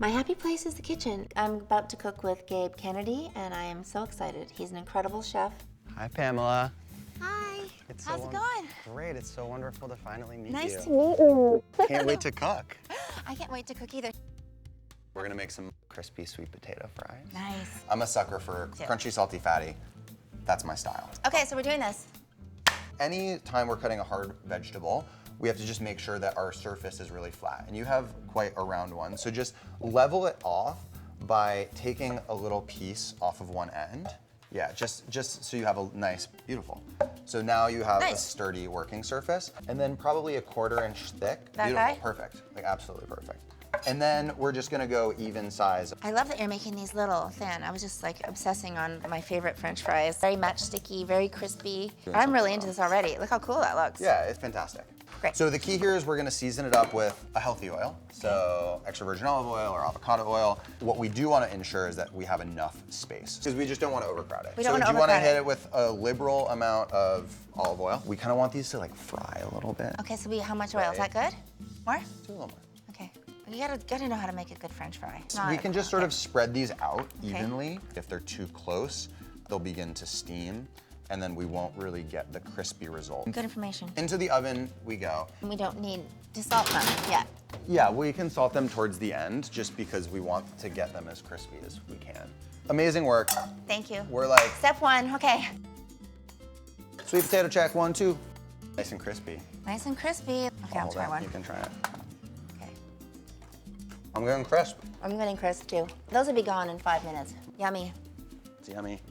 My happy place is the kitchen. I'm about to cook with Gabe Kennedy, and I am so excited. He's an incredible chef. Hi, Pamela. Hi. How's it going? Great. It's so wonderful to finally meet you. Nice to meet you. Can't wait to cook. I can't wait to cook either. We're gonna make some crispy sweet potato fries. Nice. I'm a sucker for crunchy, salty, fatty. That's my style. Okay, so we're doing this. Any time we're cutting a hard vegetable, we have to just make sure that our surface is really flat. And you have quite a round one, so just level it off by taking a little piece off of one end. Yeah, just so you have a nice, beautiful. So now you have a sturdy working surface, and then probably a 1/4 inch thick. That beautiful, guy? perfect, like absolutely perfect. And then we're just gonna go even size. I love that you're making these little thin. I was just like obsessing on my favorite French fries. Very matchsticky, very crispy. I'm really into this already. Look how cool that looks. Yeah, it's fantastic. Great. So the key here is we're gonna season it up with a healthy oil. So extra virgin olive oil or avocado oil. What we do wanna ensure is that we have enough space because we just don't wanna overcrowd it. We don't wanna So do you wanna overcrowd hit it. it with a liberal amount of olive oil? We kinda want these to like fry a little bit. Okay, so how much oil? Is that good? More? Do a little more. Okay. You gotta know how to make a good French fry. We can just sort of spread these out evenly. If they're too close, they'll begin to steam, and then we won't really get the crispy result. Good information. Into the oven we go. We don't need to salt them yet. Yeah, we can salt them towards the end just because we want to get them as crispy as we can. Amazing work. Thank you. We're like, Step one, okay. sweet potato check, 1, 2. Nice and crispy. Nice and crispy. Okay, I'll Hold try on, one. You can try it. Okay. I'm going crisp. I'm getting crisp too. Those will be gone in 5 minutes. Yummy. It's yummy.